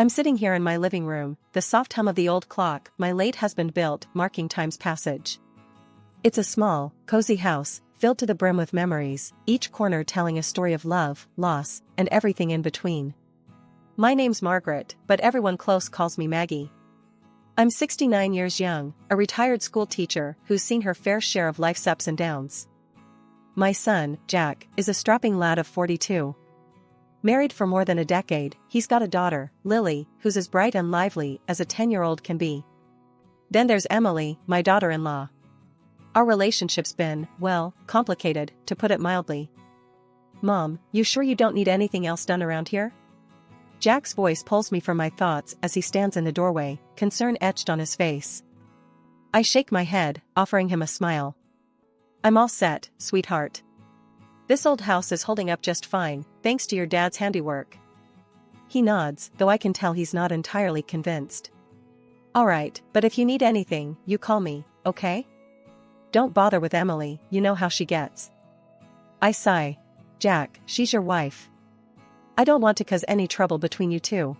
I'm sitting here in my living room, the soft hum of the old clock my late husband built marking time's passage. It's a small, cozy house, filled to the brim with memories, each corner telling a story of love, loss, and everything in between. My name's Margaret, but everyone close calls me Maggie. I'm 69 years young, a retired school teacher who's seen her fair share of life's ups and downs. My son, Jack, is a strapping lad of 42. Married for more than a decade, he's got a daughter, Lily, who's as bright and lively as a 10-year-old can be. Then there's Emily, my daughter-in-law. Our relationship's been, well, complicated, to put it mildly. Mom, you sure you don't need anything else done around here? Jack's voice pulls me from my thoughts as he stands in the doorway, concern etched on his face. I shake my head, offering him a smile. I'm all set, sweetheart. This old house is holding up just fine, thanks to your dad's handiwork. He nods, though I can tell he's not entirely convinced. All right, but if you need anything, you call me, okay? Don't bother with Emily, you know how she gets. I sigh. Jack, she's your wife. I don't want to cause any trouble between you two.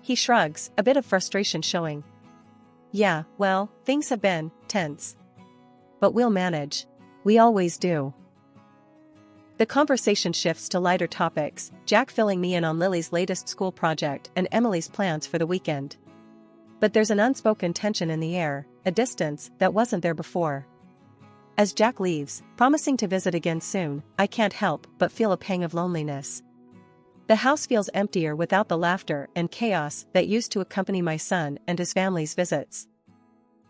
He shrugs, a bit of frustration showing. Yeah, well, things have been tense. But we'll manage. We always do. The conversation shifts to lighter topics, Jack filling me in on Lily's latest school project and Emily's plans for the weekend. But there's an unspoken tension in the air, a distance that wasn't there before. As Jack leaves, promising to visit again soon, I can't help but feel a pang of loneliness. The house feels emptier without the laughter and chaos that used to accompany my son and his family's visits.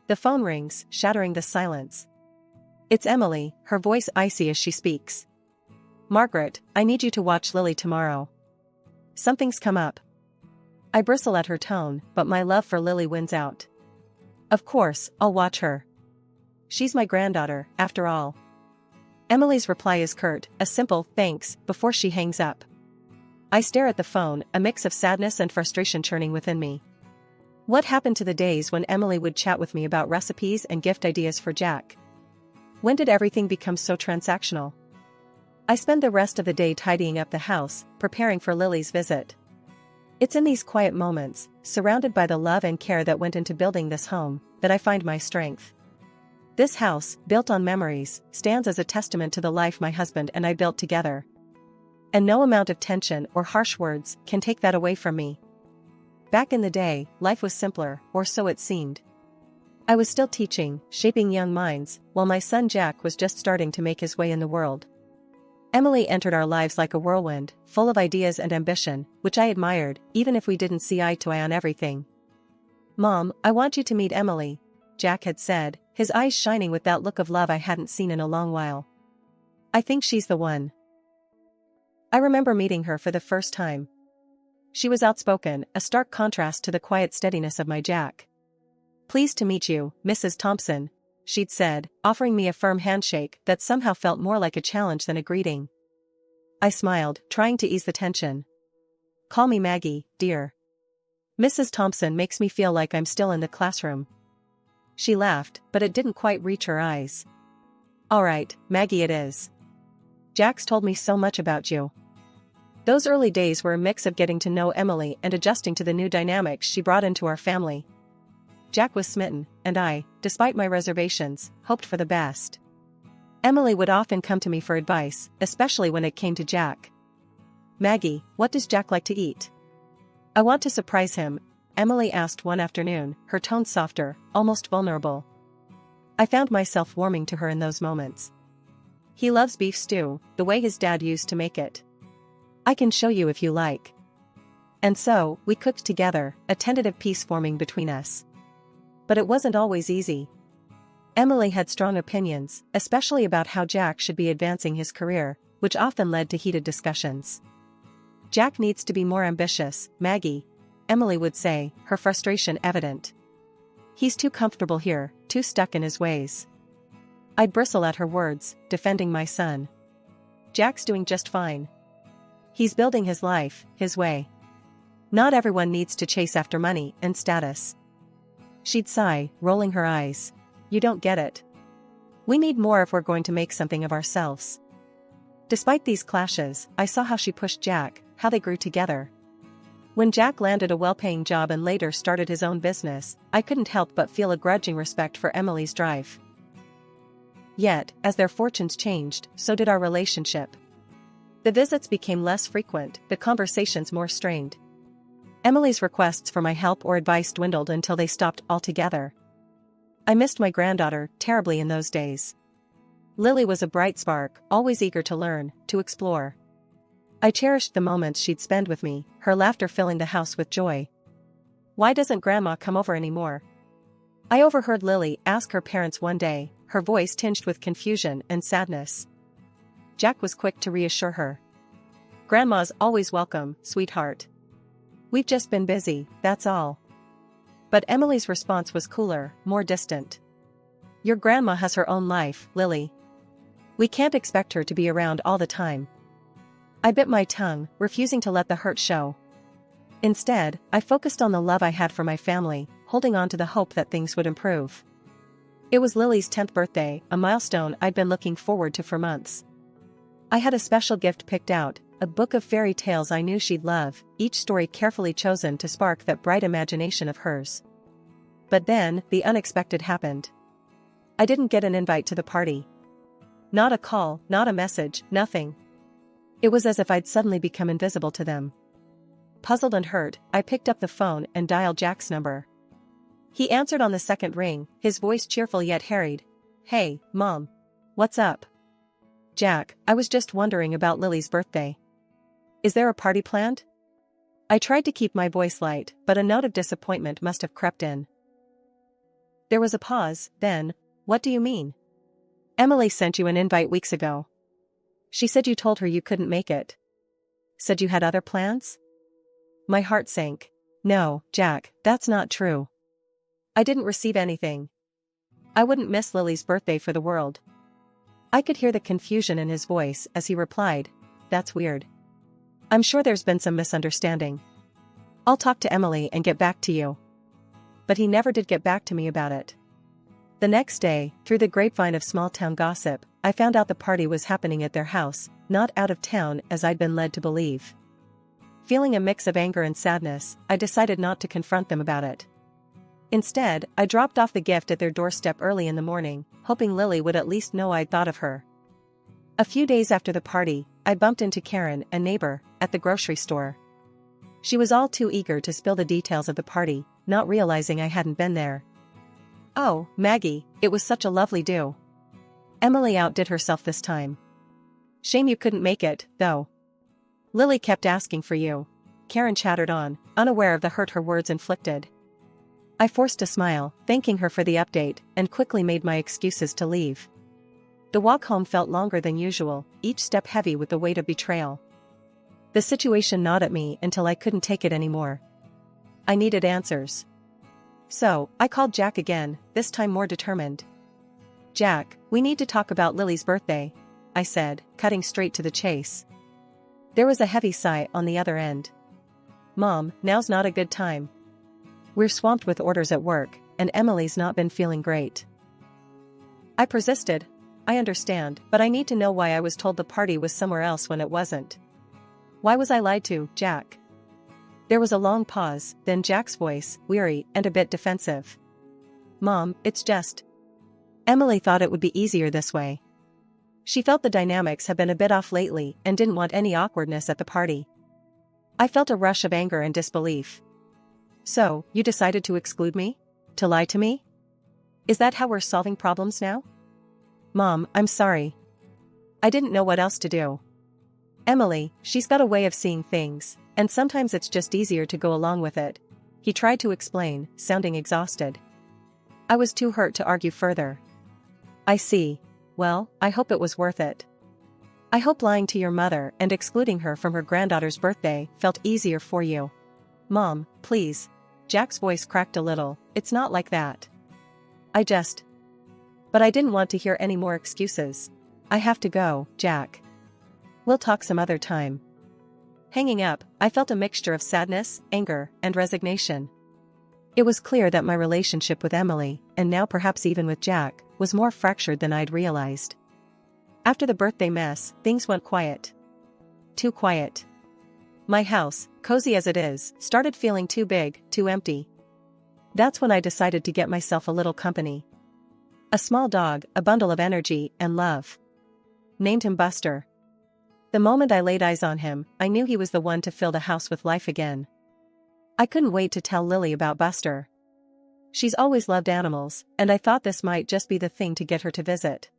The phone rings, shattering the silence. It's Emily, her voice icy as she speaks. Margaret, I need you to watch Lily tomorrow. Something's come up. I bristle at her tone, but my love for Lily wins out. Of course, I'll watch her. She's my granddaughter, after all. Emily's reply is curt, a simple thanks, before she hangs up. I stare at the phone, a mix of sadness and frustration churning within me. What happened to the days when Emily would chat with me about recipes and gift ideas for Jack? When did everything become so transactional? I spend the rest of the day tidying up the house, preparing for Lily's visit. It's in these quiet moments, surrounded by the love and care that went into building this home, that I find my strength. This house, built on memories, stands as a testament to the life my husband and I built together. And no amount of tension or harsh words can take that away from me. Back in the day, life was simpler, or so it seemed. I was still teaching, shaping young minds, while my son Jack was just starting to make his way in the world. Emily entered our lives like a whirlwind, full of ideas and ambition, which I admired, even if we didn't see eye to eye on everything. Mom, I want you to meet Emily, Jack had said, his eyes shining with that look of love I hadn't seen in a long while. I think she's the one. I remember meeting her for the first time. She was outspoken, a stark contrast to the quiet steadiness of my Jack. Pleased to meet you, Mrs. Thompson, she'd said, offering me a firm handshake that somehow felt more like a challenge than a greeting. I smiled, trying to ease the tension. Call me Maggie, dear. Mrs. Thompson makes me feel like I'm still in the classroom. She laughed, but it didn't quite reach her eyes. All right, Maggie it is. Jack's told me so much about you. Those early days were a mix of getting to know Emily and adjusting to the new dynamics she brought into our family. Jack was smitten, and I, despite my reservations, hoped for the best. Emily would often come to me for advice, especially when it came to Jack. Maggie, what does Jack like to eat? I want to surprise him, Emily asked one afternoon, her tone softer, almost vulnerable. I found myself warming to her in those moments. He loves beef stew, the way his dad used to make it. I can show you if you like. And so, we cooked together, a tentative peace forming between us. But it wasn't always easy. Emily had strong opinions, especially about how Jack should be advancing his career, which often led to heated discussions. Jack needs to be more ambitious, Maggie, Emily would say, her frustration evident. He's too comfortable here, too stuck in his ways. I'd bristle at her words, defending my son. Jack's doing just fine. He's building his life, his way. Not everyone needs to chase after money and status. She'd sigh, rolling her eyes. You don't get it. We need more if we're going to make something of ourselves. Despite these clashes, I saw how she pushed Jack, how they grew together. When Jack landed a well-paying job and later started his own business, I couldn't help but feel a grudging respect for Emily's drive. Yet, as their fortunes changed, so did our relationship. The visits became less frequent, the conversations more strained. Emily's requests for my help or advice dwindled until they stopped altogether. I missed my granddaughter terribly in those days. Lily was a bright spark, always eager to learn, to explore. I cherished the moments she'd spend with me, her laughter filling the house with joy. "Why doesn't Grandma come over anymore?" I overheard Lily ask her parents one day, her voice tinged with confusion and sadness. Jack was quick to reassure her. "Grandma's always welcome, sweetheart. We've just been busy, that's all." But Emily's response was cooler, more distant. "Your grandma has her own life, Lily. We can't expect her to be around all the time." I bit my tongue, refusing to let the hurt show. Instead, I focused on the love I had for my family, holding on to the hope that things would improve. It was Lily's 10th birthday, a milestone I'd been looking forward to for months. I had a special gift picked out, a book of fairy tales I knew she'd love, each story carefully chosen to spark that bright imagination of hers. But then, the unexpected happened. I didn't get an invite to the party. Not a call, not a message, nothing. It was as if I'd suddenly become invisible to them. Puzzled and hurt, I picked up the phone and dialed Jack's number. He answered on the second ring, his voice cheerful yet harried. "Hey, Mom. What's up?" "Jack, I was just wondering about Lily's birthday. Is there a party planned?" I tried to keep my voice light, but a note of disappointment must have crept in. There was a pause, then, "What do you mean?" "Emily sent you an invite weeks ago. She said you told her you couldn't make it. Said you had other plans?" My heart sank. "No, Jack, that's not true. I didn't receive anything. I wouldn't miss Lily's birthday for the world." I could hear the confusion in his voice as he replied, "That's weird. I'm sure there's been some misunderstanding. I'll talk to Emily and get back to you." But he never did get back to me about it. The next day, through the grapevine of small-town gossip, I found out the party was happening at their house, not out of town as I'd been led to believe. Feeling a mix of anger and sadness, I decided not to confront them about it. Instead, I dropped off the gift at their doorstep early in the morning, hoping Lily would at least know I'd thought of her. A few days after the party, I bumped into Karen, a neighbor, at the grocery store. She was all too eager to spill the details of the party, not realizing I hadn't been there. "Oh, Maggie, it was such a lovely do. Emily outdid herself this time. Shame you couldn't make it, though. Lily kept asking for you." Karen chattered on, unaware of the hurt her words inflicted. I forced a smile, thanking her for the update, and quickly made my excuses to leave. The walk home felt longer than usual, each step heavy with the weight of betrayal. The situation gnawed at me until I couldn't take it anymore. I needed answers. So, I called Jack again, this time more determined. "Jack, we need to talk about Lily's birthday," I said, cutting straight to the chase. There was a heavy sigh on the other end. "Mom, now's not a good time. We're swamped with orders at work, and Emily's not been feeling great." I persisted. "I understand, but I need to know why I was told the party was somewhere else when it wasn't. Why was I lied to, Jack?" There was a long pause, then Jack's voice, weary and a bit defensive. "Mom, it's just. Emily thought it would be easier this way. She felt the dynamics have been a bit off lately and didn't want any awkwardness at the party." I felt a rush of anger and disbelief. "So, you decided to exclude me? To lie to me? Is that how we're solving problems now?" "Mom, I'm sorry. I didn't know what else to do. Emily, she's got a way of seeing things, and sometimes it's just easier to go along with it," he tried to explain, sounding exhausted. I was too hurt to argue further. "I see. Well, I hope it was worth it. I hope lying to your mother and excluding her from her granddaughter's birthday felt easier for you." "Mom, please." Jack's voice cracked a little, "It's not like that. But I didn't want to hear any more excuses. I have to go, Jack. We'll talk some other time." Hanging up, I felt a mixture of sadness, anger, and resignation. It was clear that my relationship with Emily, and now perhaps even with Jack, was more fractured than I'd realized. After the birthday mess, things went quiet. Too quiet. My house, cozy as it is, started feeling too big, too empty. That's when I decided to get myself a little company. A small dog, a bundle of energy and love. Named him Buster. The moment I laid eyes on him, I knew he was the one to fill the house with life again. I couldn't wait to tell Lily about Buster. She's always loved animals, and I thought this might just be the thing to get her to visit.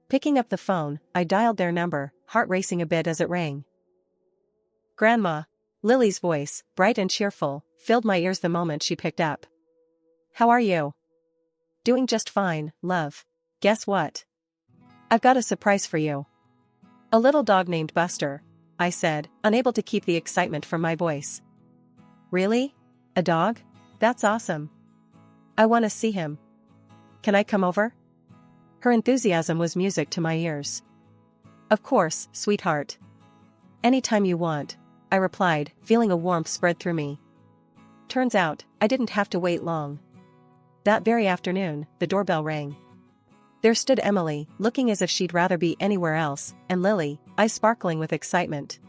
Picking up the phone, I dialed their number, heart racing a bit as it rang. "Grandma." Lily's voice, bright and cheerful, filled my ears the moment she picked up. "How are you?" "Doing just fine, love. Guess what? I've got a surprise for you." "A little dog named Buster," I said, unable to keep the excitement from my voice. "Really? A dog? That's awesome. I want to see him. Can I come over?" Her enthusiasm was music to my ears. "Of course, sweetheart. Anytime you want," I replied, feeling a warmth spread through me. Turns out, I didn't have to wait long. That very afternoon, the doorbell rang. There stood Emily, looking as if she'd rather be anywhere else, and Lily, eyes sparkling with excitement.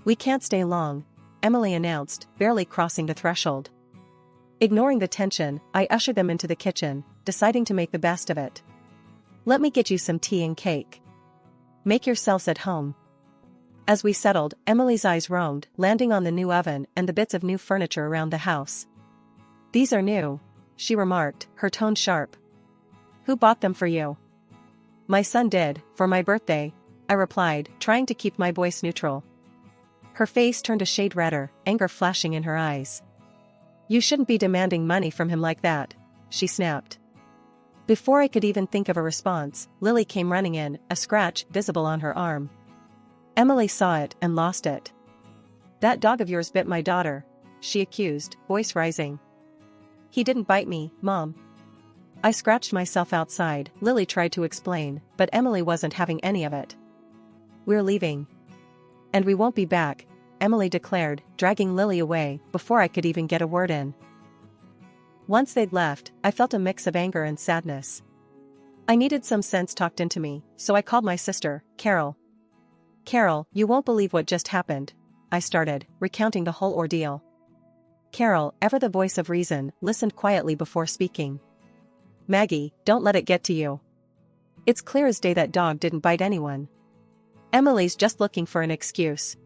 "We can't stay long," Emily announced, barely crossing the threshold. Ignoring the tension, I ushered them into the kitchen, deciding to make the best of it. "Let me get you some tea and cake. Make yourselves at home." As we settled, Emily's eyes roamed, landing on the new oven and the bits of new furniture around the house. "These are new," she remarked, her tone sharp. "Who bought them for you?" "My son did, for my birthday," I replied, trying to keep my voice neutral. Her face turned a shade redder, anger flashing in her eyes. "You shouldn't be demanding money from him like that," she snapped. Before I could even think of a response, Lily came running in, a scratch visible on her arm. Emily saw it and lost it. "That dog of yours bit my daughter," she accused, voice rising. "He didn't bite me, Mom." I scratched myself outside. Lily tried to explain, but Emily wasn't having any of it. "We're leaving. And we won't be back," Emily declared, dragging Lily away before I could even get a word in. Once they'd left, I felt a mix of anger and sadness. I needed some sense talked into me, so I called my sister, Carol. "Carol, you won't believe what just happened," I started, recounting the whole ordeal. Carol, ever the voice of reason, listened quietly before speaking. "Maggie, don't let it get to you. It's clear as day that dog didn't bite anyone. Emily's just looking for an excuse.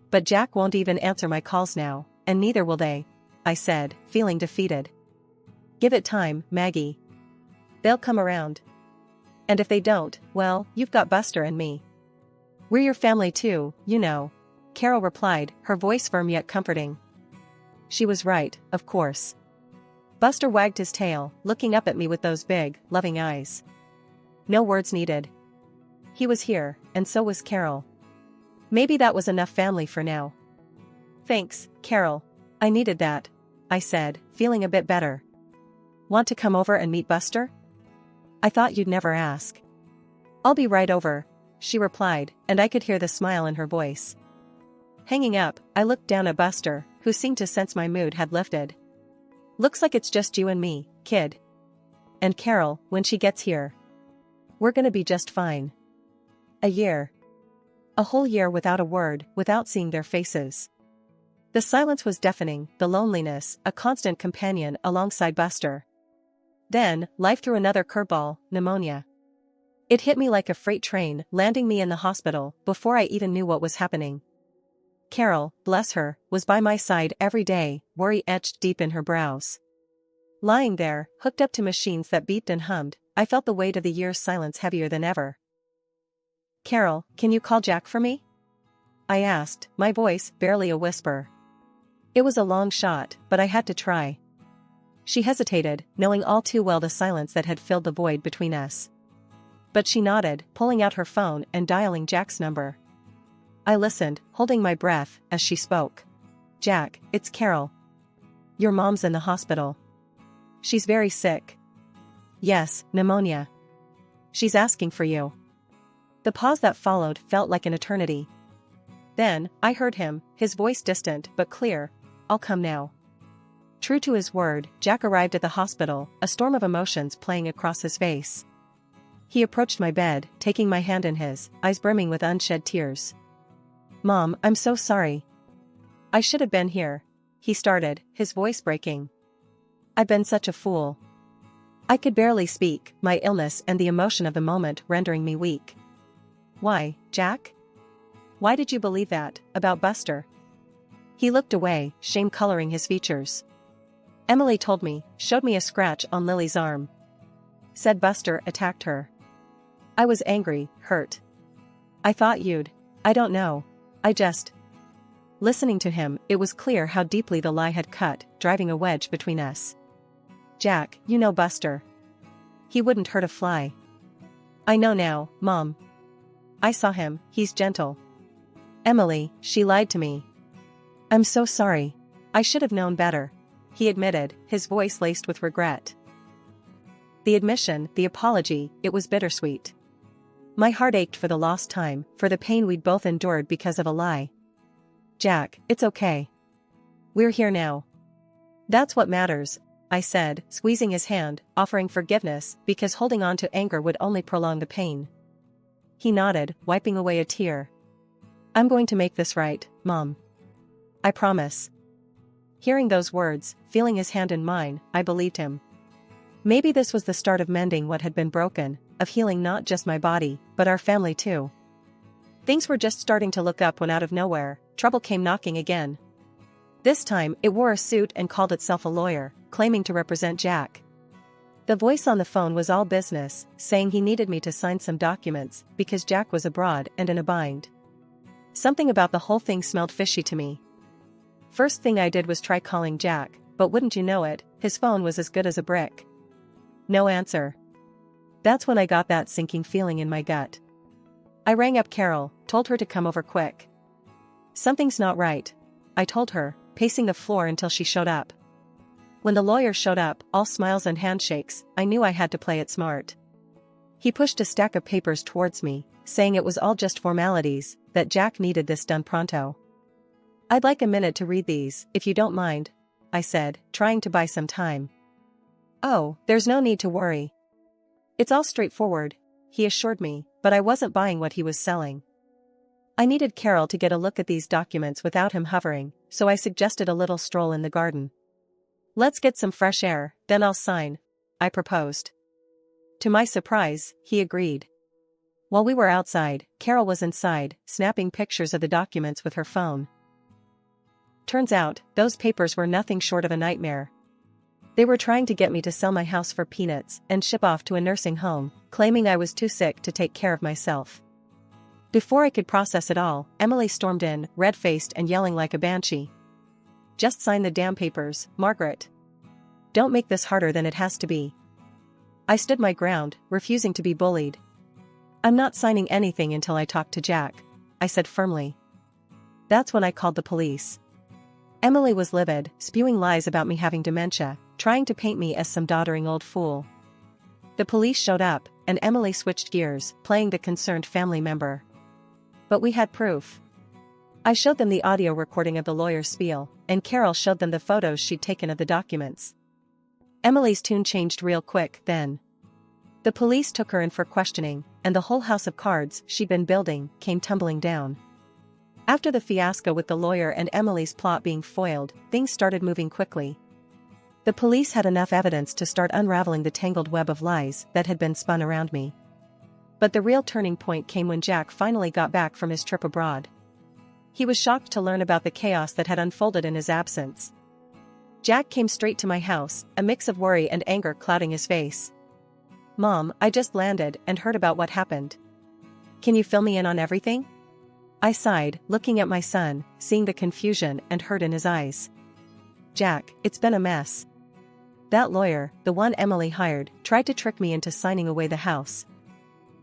But Jack won't even answer my calls now, and neither will they," I said, feeling defeated. "Give it time, Maggie. They'll come around. And if they don't, well, you've got Buster and me. We're your family too, you know," Carol replied, her voice firm yet comforting. She was right, of course. Buster wagged his tail, looking up at me with those big, loving eyes. No words needed. He was here, and so was Carol. Maybe that was enough family for now. "Thanks, Carol. I needed that," I said, feeling a bit better. "Want to come over and meet Buster?" "I thought you'd never ask." "I'll be right over," she replied, and I could hear the smile in her voice. Hanging up, I looked down at Buster, who seemed to sense my mood had lifted. "Looks like it's just you and me, kid. And Carol, when she gets here. We're gonna be just fine." A year. A whole year without a word, without seeing their faces. The silence was deafening, the loneliness, a constant companion alongside Buster. Then, life threw another curveball, pneumonia. It hit me like a freight train, landing me in the hospital before I even knew what was happening. Carol, bless her, was by my side every day, worry etched deep in her brows. Lying there, hooked up to machines that beeped and hummed, I felt the weight of the year's silence heavier than ever. "Carol, can you call Jack for me?" I asked, my voice barely a whisper. It was a long shot, but I had to try. She hesitated, knowing all too well the silence that had filled the void between us. But she nodded, pulling out her phone and dialing Jack's number. I listened, holding my breath, as she spoke. "Jack, it's Carol. Your mom's in the hospital. She's very sick." "Yes, pneumonia. She's asking for you." The pause that followed felt like an eternity. Then, I heard him, his voice distant but clear. "I'll come now." True to his word, Jack arrived at the hospital, a storm of emotions playing across his face. He approached my bed, taking my hand in his, eyes brimming with unshed tears. "Mom, I'm so sorry," I should have been here. He started, his voice breaking. I've been such a fool. I could barely speak, my illness and the emotion of the moment rendering me weak. Why, Jack? Why did you believe that, about Buster? He looked away, shame coloring his features. Emily told me, showed me a scratch on Lily's arm. Said Buster attacked her. I was angry, hurt. I thought I don't know. Listening to him, it was clear how deeply the lie had cut, driving a wedge between us. Jack, you know Buster. He wouldn't hurt a fly. I know now, Mom. I saw him, he's gentle. Emily, she lied to me. I'm so sorry. I should have known better. He admitted, his voice laced with regret. The admission, the apology, it was bittersweet. My heart ached for the lost time, for the pain we'd both endured because of a lie. Jack, it's okay. We're here now. That's what matters, I said, squeezing his hand, offering forgiveness, because holding on to anger would only prolong the pain. He nodded, wiping away a tear. I'm going to make this right, Mom. I promise. Hearing those words, feeling his hand in mine, I believed him. Maybe this was the start of mending what had been broken, of healing not just my body, but our family too. Things were just starting to look up when out of nowhere, trouble came knocking again. This time, it wore a suit and called itself a lawyer, claiming to represent Jack. The voice on the phone was all business, saying he needed me to sign some documents because Jack was abroad and in a bind. Something about the whole thing smelled fishy to me. First thing I did was try calling Jack, but wouldn't you know it, his phone was as good as a brick. No answer. That's when I got that sinking feeling in my gut. I rang up Carol, told her to come over quick. Something's not right, I told her, pacing the floor until she showed up. When the lawyer showed up, all smiles and handshakes, I knew I had to play it smart. He pushed a stack of papers towards me, saying it was all just formalities, that Jack needed this done pronto. I'd like a minute to read these, if you don't mind, I said, trying to buy some time. Oh, there's no need to worry. It's all straightforward, he assured me, but I wasn't buying what he was selling. I needed Carol to get a look at these documents without him hovering, so I suggested a little stroll in the garden. Let's get some fresh air, then I'll sign, I proposed. To my surprise, he agreed. While we were outside, Carol was inside, snapping pictures of the documents with her phone. Turns out, those papers were nothing short of a nightmare. They were trying to get me to sell my house for peanuts and ship off to a nursing home, claiming I was too sick to take care of myself. Before I could process it all, Emily stormed in, red-faced and yelling like a banshee. Just sign the damn papers, Margaret. Don't make this harder than it has to be. I stood my ground, refusing to be bullied. I'm not signing anything until I talk to Jack, I said firmly. That's when I called the police. Emily was livid, spewing lies about me having dementia, trying to paint me as some doddering old fool. The police showed up, and Emily switched gears, playing the concerned family member. But we had proof. I showed them the audio recording of the lawyer's spiel, and Carol showed them the photos she'd taken of the documents. Emily's tune changed real quick, then. The police took her in for questioning, and the whole house of cards she'd been building came tumbling down. After the fiasco with the lawyer and Emily's plot being foiled, things started moving quickly. The police had enough evidence to start unraveling the tangled web of lies that had been spun around me. But the real turning point came when Jack finally got back from his trip abroad. He was shocked to learn about the chaos that had unfolded in his absence. Jack came straight to my house, a mix of worry and anger clouding his face. Mom, I just landed and heard about what happened. Can you fill me in on everything? I sighed, looking at my son, seeing the confusion and hurt in his eyes. Jack, it's been a mess. That lawyer, the one Emily hired, tried to trick me into signing away the house.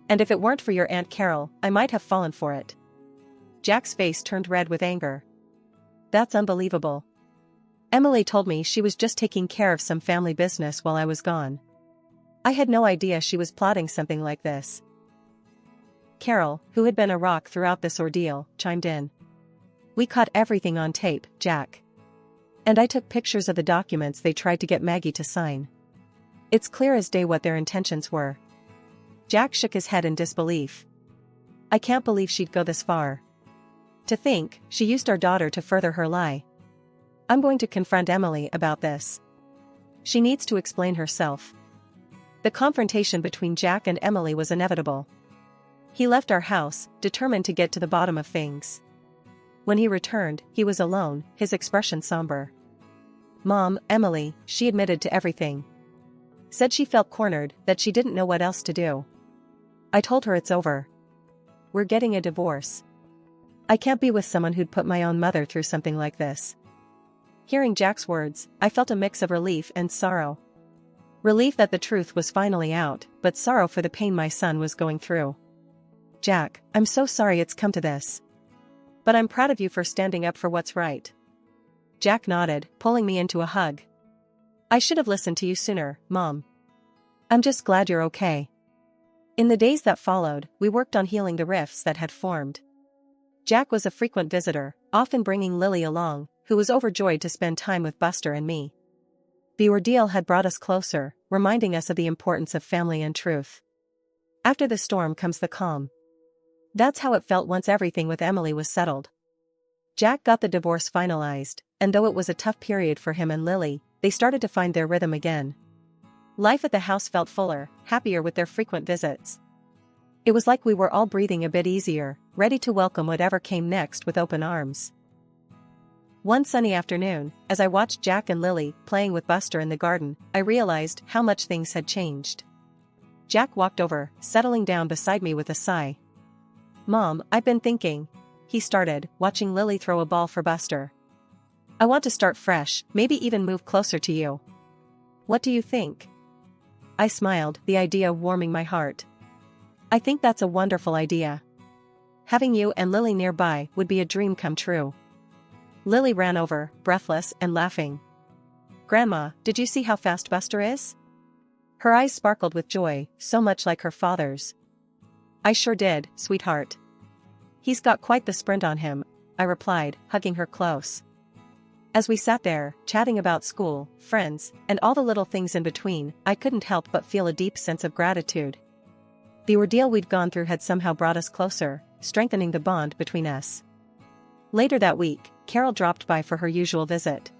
And if it weren't for your Aunt Carol, I might have fallen for it. Jack's face turned red with anger. That's unbelievable. Emily told me she was just taking care of some family business while I was gone. I had no idea she was plotting something like this. Carol, who had been a rock throughout this ordeal, chimed in. We caught everything on tape, Jack. And I took pictures of the documents they tried to get Maggie to sign. It's clear as day what their intentions were. Jack shook his head in disbelief. I can't believe she'd go this far. To think, she used our daughter to further her lie. I'm going to confront Emily about this. She needs to explain herself. The confrontation between Jack and Emily was inevitable. He left our house, determined to get to the bottom of things. When he returned, he was alone, his expression somber. Mom, Emily, she admitted to everything. Said she felt cornered, that she didn't know what else to do. I told her it's over. We're getting a divorce. I can't be with someone who'd put my own mother through something like this. Hearing Jack's words, I felt a mix of relief and sorrow. Relief that the truth was finally out, but sorrow for the pain my son was going through. Jack, I'm so sorry it's come to this. But I'm proud of you for standing up for what's right. Jack nodded, pulling me into a hug. I should have listened to you sooner, Mom. I'm just glad you're okay. In the days that followed, we worked on healing the rifts that had formed. Jack was a frequent visitor, often bringing Lily along, who was overjoyed to spend time with Buster and me. The ordeal had brought us closer, reminding us of the importance of family and truth. After the storm comes the calm. That's how it felt once everything with Emily was settled. Jack got the divorce finalized, and though it was a tough period for him and Lily, they started to find their rhythm again. Life at the house felt fuller, happier with their frequent visits. It was like we were all breathing a bit easier, ready to welcome whatever came next with open arms. One sunny afternoon, as I watched Jack and Lily playing with Buster in the garden, I realized how much things had changed. Jack walked over, settling down beside me with a sigh. Mom, I've been thinking, he started, watching Lily throw a ball for Buster. I want to start fresh, maybe even move closer to you. What do you think? I smiled, the idea warming my heart. I think that's a wonderful idea. Having you and Lily nearby would be a dream come true. Lily ran over, breathless and laughing. Grandma, did you see how fast Buster is? Her eyes sparkled with joy, so much like her father's. I sure did, sweetheart. He's got quite the sprint on him, I replied, hugging her close. As we sat there, chatting about school, friends, and all the little things in between, I couldn't help but feel a deep sense of gratitude. The ordeal we'd gone through had somehow brought us closer, strengthening the bond between us. Later that week, Carol dropped by for her usual visit.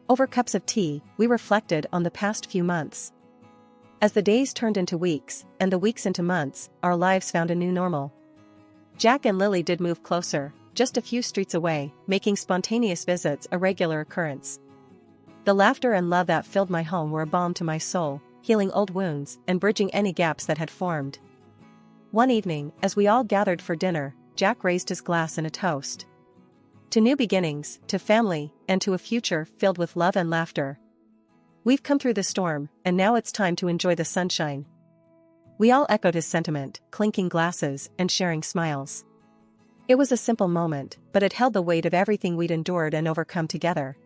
Over cups of tea, we reflected on the past few months. As the days turned into weeks, and the weeks into months, our lives found a new normal. Jack and Lily did move closer, just a few streets away, making spontaneous visits a regular occurrence. The laughter and love that filled my home were a balm to my soul, healing old wounds and bridging any gaps that had formed. One evening, as we all gathered for dinner, Jack raised his glass in a toast. To new beginnings, to family, and to a future filled with love and laughter. We've come through the storm, and now it's time to enjoy the sunshine. We all echoed his sentiment, clinking glasses and sharing smiles. It was a simple moment, but it held the weight of everything we'd endured and overcome together.